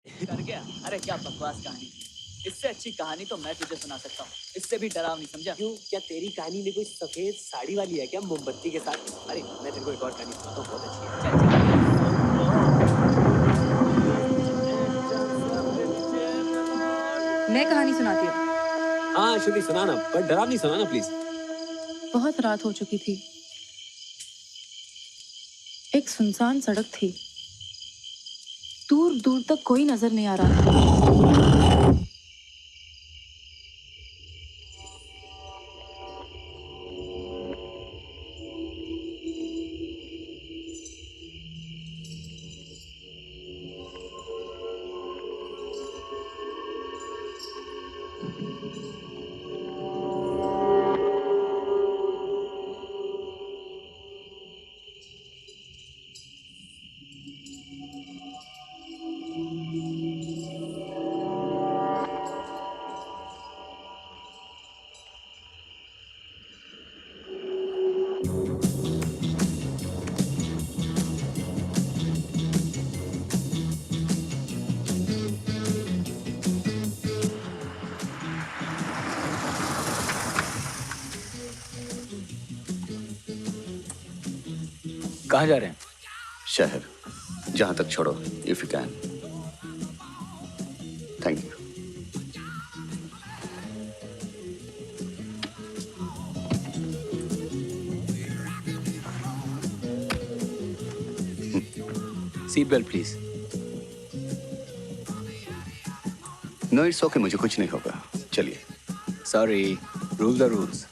कर गया। अरे क्या बकवास कहानी थी। इससे अच्छी कहानी तो मैं तुझे सुना सकता हूँ। इससे भी डरावनी, समझा? क्यों, क्या तेरी कहानी में कोई सफेद साड़ी वाली है क्या मोमबत्ती के साथ? अरे मैं तेरे को एक और कहानी सुनाता हूँ, बहुत अच्छी है। चल चल। मैं कहानी सुनाती हूँ। हाँ श्रुति सुना ना, पर डरावनी सुना ना प्लीज। बहुत रात हो चुकी थी। एक सुनसान सड़क थी। दूर दूर तक कोई नजर नहीं आ रहा था। कहाँ जा रहे हैं? शहर, जहां तक छोड़ो, if you can. Thank you. Seat belt please. No it's okay, मुझे कुछ नहीं होगा, चलिए। Sorry, rule the rules.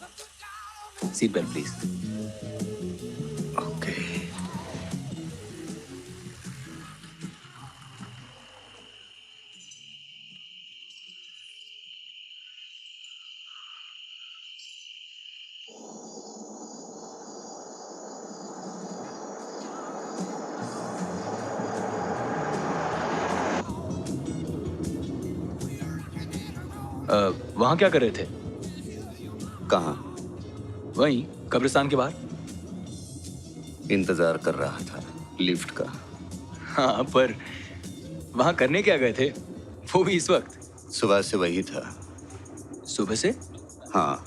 Seat belt please. Okay. वहाँ क्या कर रहे थे? कहाँ? वहीं कब्रिस्तान के बाहर। इंतजार कर रहा था लिफ्ट का। हाँ, पर वहाँ करने क्या गए थे, वो भी इस वक्त? सुबह से वही था। सुबह से? हाँ।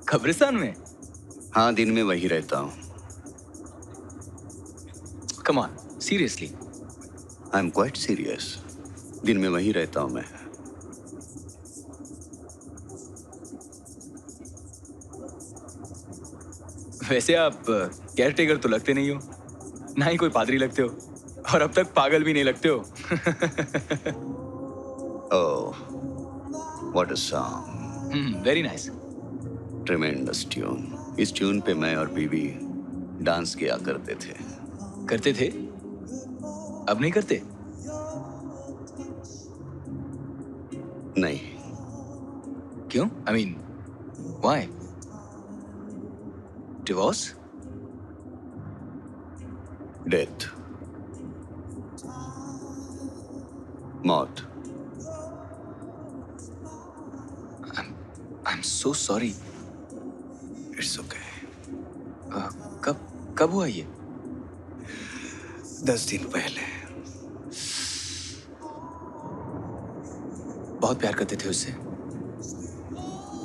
कब्रिस्तान में? हाँ, दिन में वही रहता हूँ। Come on, seriously? I am quite serious. दिन में वही रहता हूँ मैं। वैसे आप केयर टेकर तो लगते नहीं हो, ना ही कोई पादरी लगते हो, और अब तक पागल भी नहीं लगते हो। Oh, what a song. Very nice. Tremendous tune. इस ट्यून पे मैं और बीवी डांस किया करते थे। करते थे? अब नहीं करते? नहीं। क्यों? I mean, why? Divorce? Death, मौत। I am so sorry. It's okay. कब हुआ ये? 10 दिन पहले। बहुत प्यार करते थे उससे?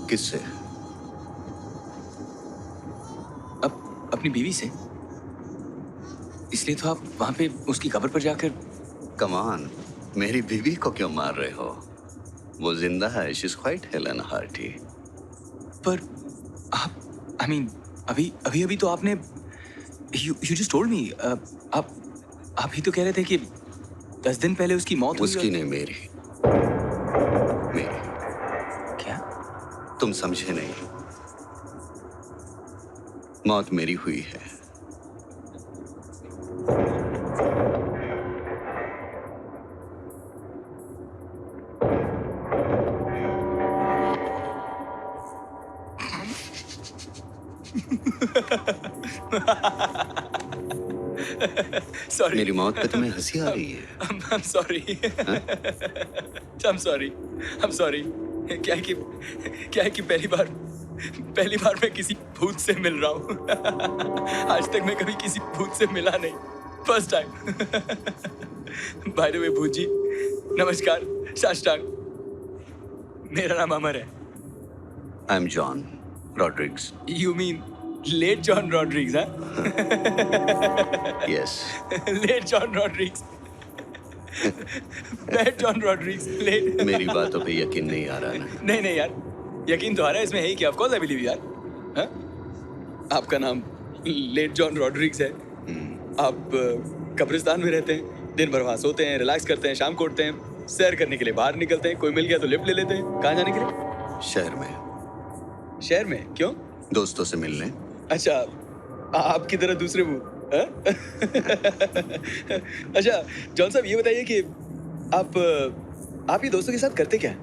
किससे? अपनी बीवी से। इसलिए तो आप वहां पे उसकी कब्र पर जाकर। कमान, मेरी बीवी को क्यों मार रहे हो? वो जिंदा है, she is quite Helen hearty. पर आप, आई मीन, अभी तो आपने, यू जस्ट टोल्ड मी, आप ही तो कह रहे थे कि 10 दिन पहले उसकी मौत हुई। उसकी नहीं, मेरी। मेरी। क्या? तुम समझे नहीं। मौत मेरी हुई है। सॉरी। मेरी मौत पे तुम्हें हंसी आ रही है? I'm sorry. I'm sorry. क्या है कि पहली बार मैं किसी भूत से मिल रहा हूँ। आज तक मैं कभी किसी भूत से मिला नहीं। First time. By the way भूत जी, नमस्कार, साष्टांग। मेरा नाम अमर है। I am John Rodrigues. You mean late John Rodriguez, huh? Yes, Late John Rodriguez. Bad John Rodriguez. Late. मेरी बातों पे यकीन नहीं आ रहा ना? नहीं नहीं यार, यकीन तो आ रहा है, इसमें है ही क्या? Of course I believe यार। हाँ? आपका नाम लेट जॉन रॉड्रिग्स है। आप कब्रिस्तान में रहते हैं, दिन भर वहाँ सोते हैं, रिलैक्स करते हैं, शाम को उठते हैं, सैर करने के लिए बाहर निकलते हैं, कोई मिल गया तो लिफ्ट ले लेते हैं। कहाँ जाने के लिए? शहर में शहर में? क्यों? दोस्तों से मिलने। अच्छा, आपकी तरह दूसरे मुंह? हाँ? अच्छा जॉन साहब, ये बताइए कि आप ये दोस्तों के साथ करते क्या हैं?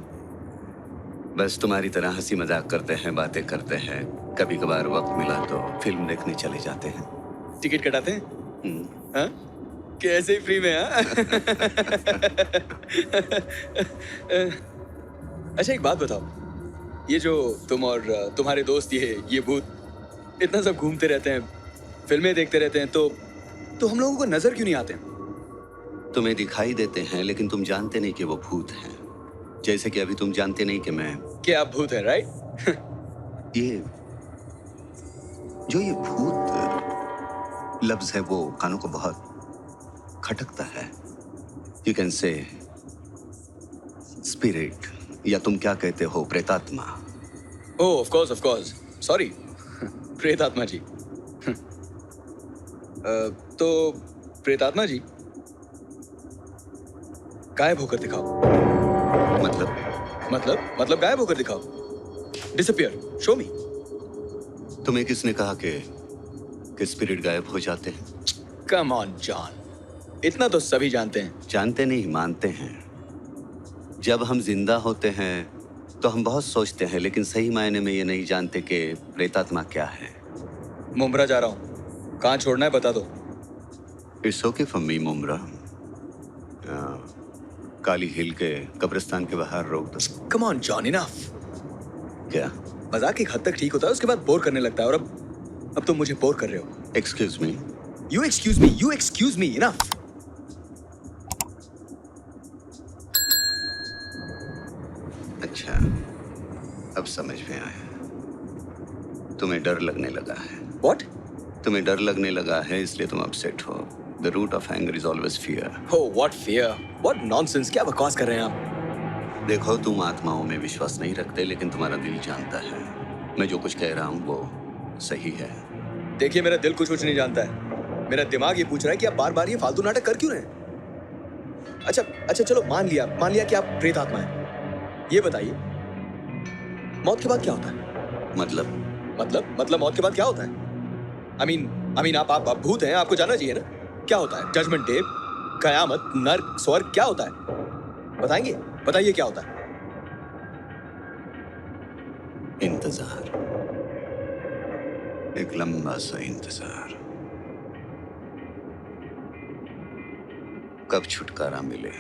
बस तुम्हारी तरह हंसी मजाक करते हैं, बातें करते हैं, कभी कभार वक्त मिला तो फिल्म देखने चले जाते हैं। टिकट कटाते हैं? हम्म, हाँ? कि ऐसे ही फ्री में? हाँ? अच्छा एक बात बताओ, ये जो तुम और तुम्हारे दोस्त ये भूत इतना सब घूमते रहते हैं, फिल्में देखते रहते हैं, तो हम लोगों को नजर क्यों नहीं आते? तुम्हें दिखाई देते हैं लेकिन तुम जानते नहीं कि वो भूत हैं। जैसे कि अभी तुम जानते नहीं कि मैं कि आप भूत हैं, राइट? ये भूत लफ्ज है वो कानों को बहुत खटकता है। यू कैन से स्पिरिट, या तुम क्या कहते हो, प्रेतात्मा। ओह ऑफ कोर्स, सॉरी। प्रेतात्मा जी। तो प्रेतात्मा जी गायब होकर दिखाओ। मतलब गायब होकर दिखाओ। डिसअपियर, शो मी। तुम्हें किसने कहा कि स्पिरिट गायब हो जाते हैं? कम ऑन जॉन, इतना तो सभी जानते हैं। जानते नहीं, मानते हैं। जब हम जिंदा होते हैं तो हम बहुत सोचते हैं, लेकिन सही मायने में ये नहीं जानते कि प्रेतात्मा क्या है। मुंब्रा जा रहा हूँ, कहाँ छोड़ना है बता दो। It's okay for me Mumbra. Kali Hill के कब्रिस्तान के बाहर रोक दो। Come on John, enough. क्या? मजाक एक हद तक ठीक होता है, उसके बाद बोर करने लगता है, और अब तुम मुझे बोर कर रहे हो। Excuse me. You excuse me, enough. अच्छा, अब समझ में आया। तुम्हें डर लगने लगा है। व्हाट? तुम्हें डर लगने लगा है, इसलिए तुम अपसेट हो। The root of anger is always fear. Oh, what fear? What nonsense? क्या बकवास कर रहे हैं आप? देखो, तुम आत्माओं में विश्वास नहीं रखते, लेकिन तुम्हारा दिल जानता है मैं जो कुछ कह रहा हूँ वो सही है। देखिए, मेरा दिल कुछ नहीं जानता है। मेरा दिमाग ये पूछ रहा है कि आप बार बार ये फालतू नाटक कर क्यों रहे हैं? अच्छा चलो, मान लिया कि आप प्रेत आत्मा हैं। ये बताइए, मौत के बाद क्या होता है? मतलब मौत के बाद क्या होता है? I mean, आप भूत हैं, आपको जानना चाहिए ना क्या होता है। जजमेंट डे, कयामत, नर्क, स्वर्ग, क्या होता है? बताइए क्या होता है? इंतजार, एक लंबा सा इंतजार। कब छुटकारा मिले,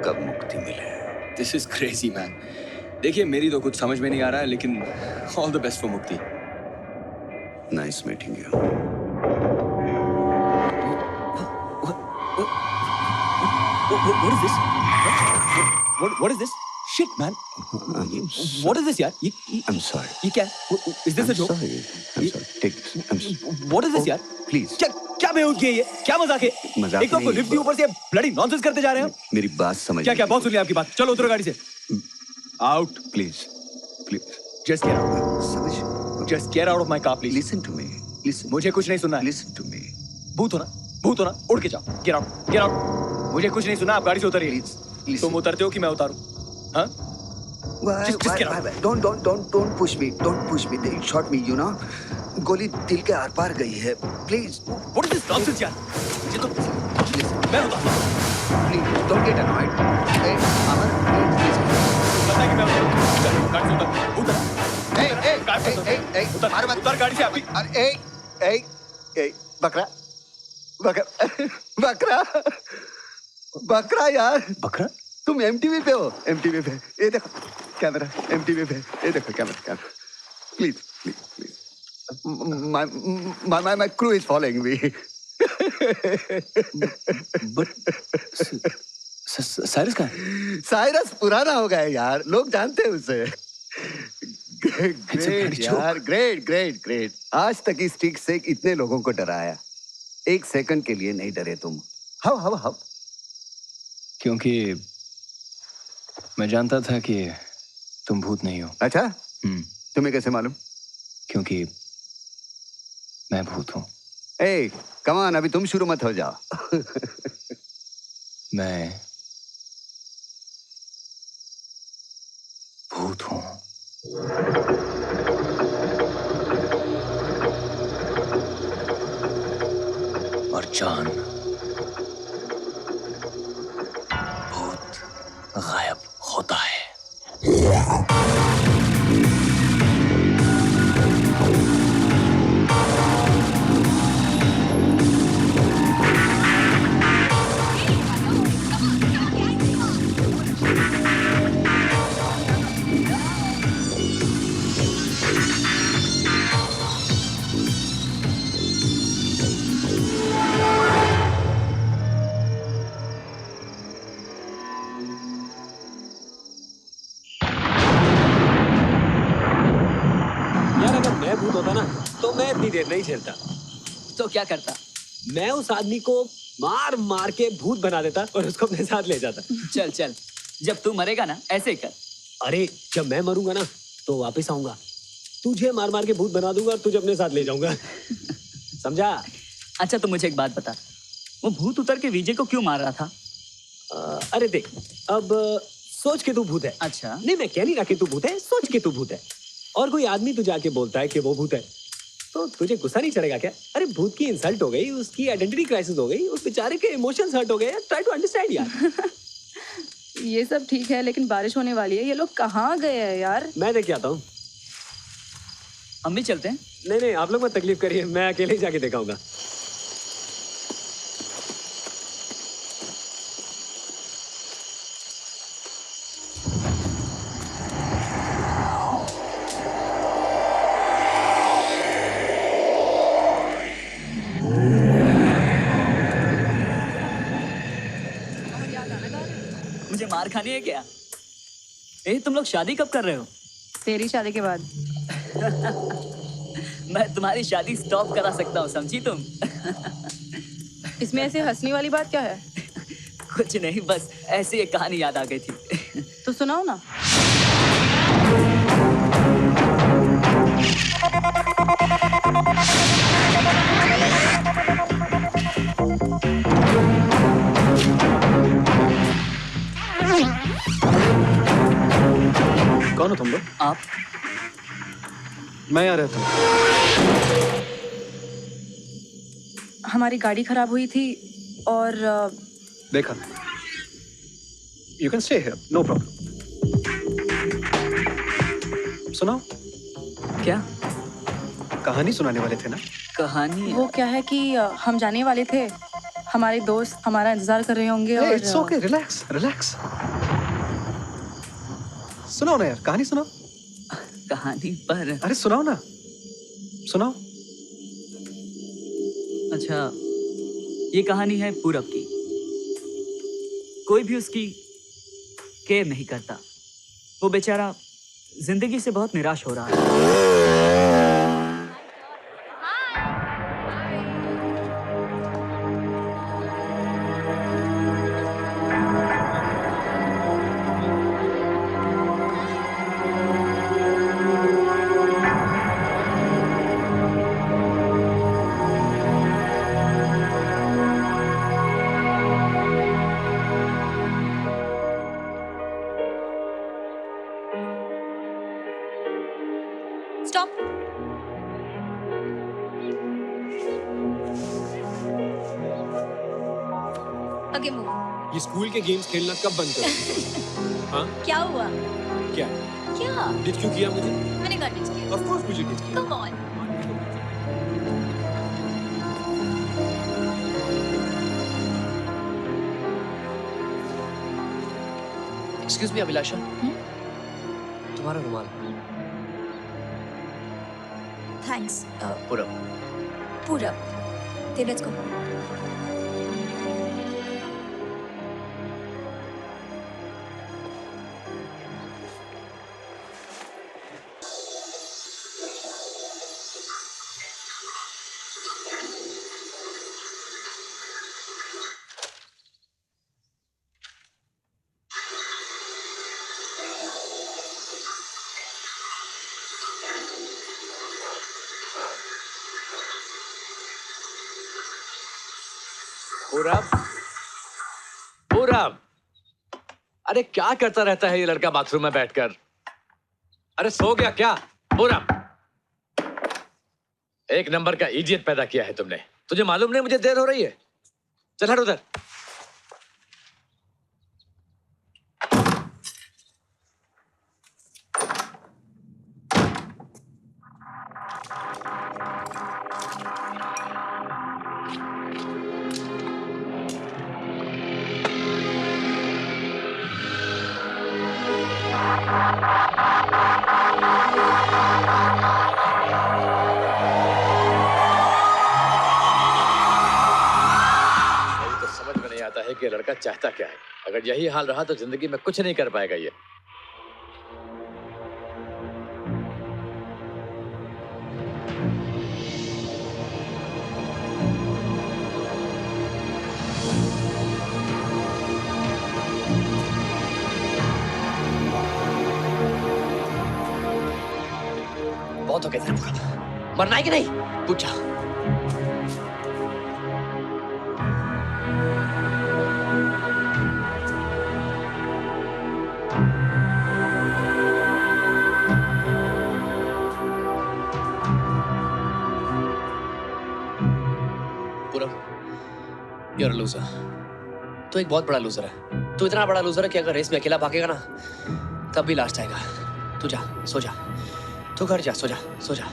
कब मुक्ति मिले। This is crazy man. देखिए, मेरी तो कुछ समझ में नहीं आ रहा है, लेकिन ऑल द बेस्ट फॉर मुक्ति। Nice meeting you. What is this? What is this? Shit, man. What is this, यार? I'm sorry. ये क्या? Is this a joke? I'm sorry. Take this. I'm sorry. What is this, यार? Please. क्या बेवकूफ़ी है ये? क्या मजाक है? मजाक एक तो आपको नहीं, लिफ्ट के ऊपर से ब्लडी नॉनसेंस करते जा रहे हैं। मेरी बात समझ। क्या बहुत सुन लिया आपकी बात। चलो उतरो गाड़ी से। Out. Please. Just get out. समझ। Just get out of my car, please. Listen to me. Listen. मुझे कुछ नहीं सुनना है। Listen to me. भूत हो ना, उड़ के जाओ। Get out. मुझे कुछ नहीं सुना, आप गाड़ी से उतरिए। Please. तुम उतरते हो कि मैं उतारूं? हाँ? Just get out. Don't push me. Don't push me. They shot me, you know. गोली दिल के आर पार गई है। Please. What is this nonsense, यार? मुझे तो मैं उतारूं। Please. Don't get annoyed. Hey, Amar, please. पता है कि मैं उतारूं। गाड़ी से उतर। उतर गाड़ी से अभी। अरे, बकरा यार। बकरा? तुम एमटीवी पे हो। एमटीवी पे ये देखो कैमरा। एमटीवी पे ये देखो camera. Please my crew is following me. But Cyrus का है? साइरस पुराना हो गया है यार, लोग जानते हैं उसे। ग्रेट यार, ग्रेट ग्रेट ग्रेट। आज तक इस ट्रिक से इतने लोगों को डराया, एक सेकंड के लिए नहीं डरे तुम। How how how? क्योंकि मैं जानता था कि तुम भूत नहीं हो। अच्छा, तुम्हें कैसे मालूम? क्योंकि मैं भूत हूँ। ए कम ऑन, अभी तुम शुरू मत हो जाओ। मैं भूत हूँ। और जान, भूत गायब होता है। यार अगर मैं भूत होता ना तो मैं इतनी देर नहीं झेलता। तो क्या करता? मैं उस आदमी को मार मार के भूत बना देता और उसको अपने साथ ले जाता। चल चल, जब तू मरेगा ना ऐसे ही कर। अरे जब मैं मरूंगा ना तो वापस आऊंगा, तुझे मार मार के भूत बना दूंगा और तुझे अपने साथ ले जाऊंगा। समझा? अच्छा तो मुझे एक बात बता, वो भूत उतर के विजय को क्यों मार रहा था? अरे देख, अब सोच के तू भूत है। अच्छा। नहीं, मैं कह नहीं रहा कि तू भूत है, सोच के तू भूत है। और कोई आदमी तुझे आके बोलता है कि वो भूत है, तो तुझे गुस्सा नहीं चढ़ेगा क्या? अरे भूत की इंसल्ट हो गई, उसकी आइडेंटिटी क्राइसिस हो गई, उस बेचारे के इमोशंस हर्ट हो गए। ट्राई टू अंडरस्टैंड यार। ये सब ठीक है, लेकिन बारिश होने वाली है। ये लोग कहाँ गए हैं यार? मैं देख के आता हूँ। हम भी चलते हैं। नहीं नहीं, आप लोग मत तकलीफ करिए, मैं अकेले ही जाके दिखाऊंगा। मुझे मार खानी है क्या? तुम लोग शादी कब कर रहे हो? तेरी शादी के बाद। मैं तुम्हारी शादी स्टॉप करा सकता हूँ, समझी तुम? इसमें ऐसे हंसने वाली बात क्या है? कुछ नहीं, बस ऐसी एक कहानी याद आ गई थी। तो सुनाओ ना। कौन हो तुम लोग? आप? मैं यहाँ रहता हूँ। हमारी गाड़ी खराब हुई थी और देखा, you can stay here, no problem. सुनाओ। क्या कहानी सुनाने वाले थे ना? कहानी? वो क्या है कि हम जाने वाले थे, हमारे दोस्त हमारा इंतजार कर रहे होंगे। और इट्स ओके, रिलैक्स रिलैक्स। सुनाओ ना यार, कहानी सुनाओ। कहानी पर? अरे सुनाओ ना, सुनाओ। अच्छा, ये कहानी है पूरब की। कोई भी उसकी केयर नहीं करता। वो बेचारा जिंदगी से बहुत निराश हो रहा है। Stop. Okay, move. ये स्कूल के गेम्स खेलना कब बंद करोगे? हाँ? क्या हुआ? क्या? क्या? डिच क्यों किया मुझे? मैंने कहा डिच किया। Of course मुझे डिच किया। Come on. एक्सक्यूज मी अभिलाषा, तुम्हारा रुमाल। Thanks. पूरब। Purab. Okay, let's go. पूरब, पूरब, अरे क्या करता रहता है ये लड़का बाथरूम में बैठकर? अरे सो गया क्या? पूरब, एक नंबर का इडियट पैदा किया है तुमने। तुझे मालूम नहीं मुझे देर हो रही है? चल हट उधर। मुझे तो समझ में नहीं आता है कि ये लड़का चाहता क्या है। अगर यही हाल रहा तो जिंदगी में कुछ नहीं कर पाएगा ये। बहुत हो गया तेरा पूरब। मरना है कि नहीं? पूछा। पूरब, you're a loser. तू एक बहुत बड़ा लूजर है। तू इतना बड़ा लूजर है कि अगर रेस में अकेला भागेगा ना तब भी लास्ट आएगा। तू जा, सो जा। तू घर जा, सो जा, सो जा।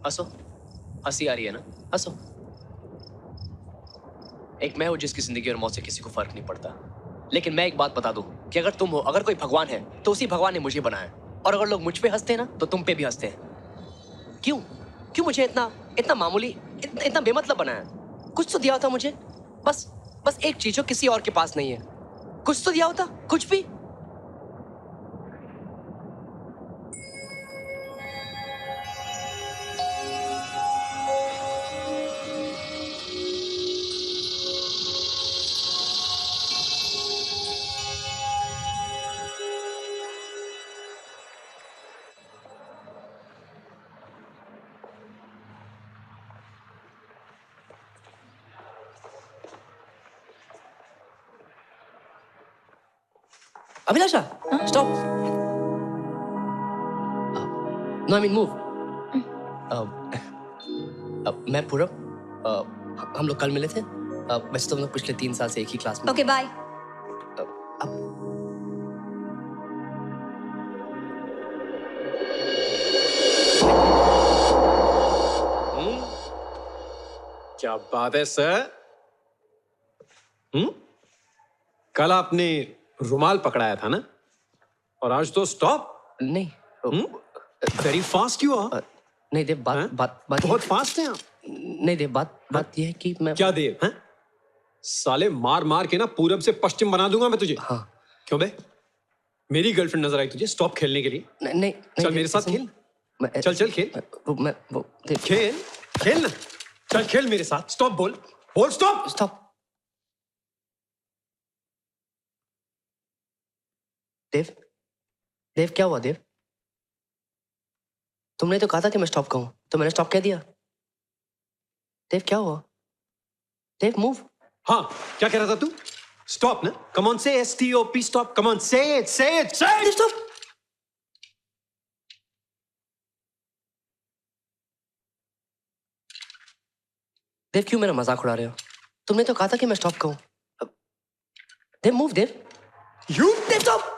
हंसो, हंसी आ रही है ना? हंसो। एक मैं हूं जिसकी जिंदगी और मौत से किसी को फर्क नहीं पड़ता। लेकिन मैं एक बात बता दूं कि अगर तुम हो, अगर कोई भगवान है तो उसी भगवान ने मुझे बनाया। और अगर लोग मुझ पे हंसते हैं ना तो तुम पे भी हंसते हैं। क्यों? क्यों मुझे इतना इतना मामूली, इतना बेमतलब बनाया? कुछ तो दिया होता मुझे। बस एक चीज जो किसी और के पास नहीं है। कुछ तो दिया होता, कुछ भी। Abhilasha, stop. No, I mean move. मैं पूरब, हम लोग कल मिले थे। वैसे तो हम लोग पिछले 3 साल से एक ही क्लास में। Okay bye. क्या बात है सर? कल आपने रुमाल पकड़ाया था ना, और आज तो स्टॉप। नहीं। Very fast you are. नहीं देव, बात बहुत फास्ट हैं आप। नहीं देव, बात यह है कि मैं क्या देव हैं? साले मार मार के ना पूरब से पश्चिम बना दूंगा मैं तुझे। हाँ। क्यों बे? मेरी गर्लफ्रेंड नजर आई तुझे स्टॉप खेलने के लिए? नहीं चल मेरे साथ खेल। चल खेल। खेल खेल ना। चल खेल मेरे साथ। स्टॉप बोल स्टॉप। स्टॉप। देव क्या हुआ देव? तुमने तो कहा था कि मैं स्टॉप कहूं, तो मैंने स्टॉप कह दिया। देव क्या हुआ? देव मूव। हाँ, क्या कह रहा था तू? स्टॉप ना। कम ऑन, से STOP स्टॉप। कम ऑन, से इट स्टॉप। देव क्यों मेरा मजाक उड़ा रहे हो? तुमने तो कहा था कि मैं स्टॉप कहूं। देव मूव। देव स्टॉप।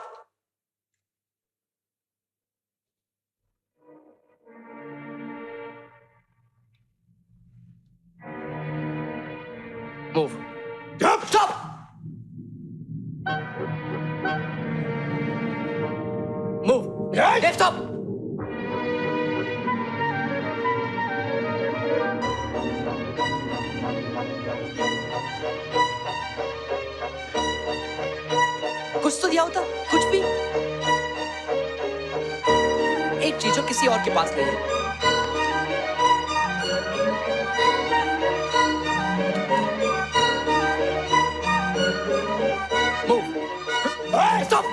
मूव। स्टॉप। मूव। देव स्टॉप। कुछ तो दिया होता, कुछ भी। एक चीज जो किसी और के पास नहीं है। स्टॉप।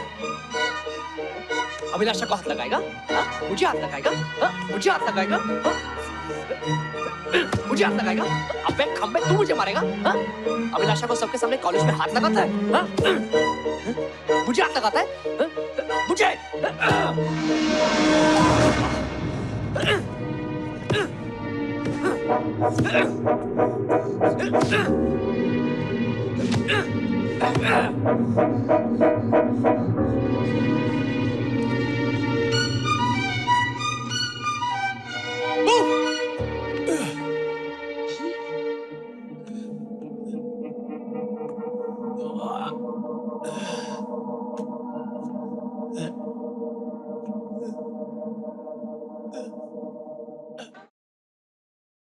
अभिलाषा को हाथ लगाएगा? हाँ? मुझे हाथ लगाएगा? हाँ? मुझे हाथ लगाएगा? हाँ? मुझे हाथ लगाएगा? अबे खंबे तू मुझे मारेगा? हाँ? अभिलाषा को सबके सामने कॉलेज में हाथ लगाता है? हाँ? मुझे हाथ लगाता है? हाँ? मुझे?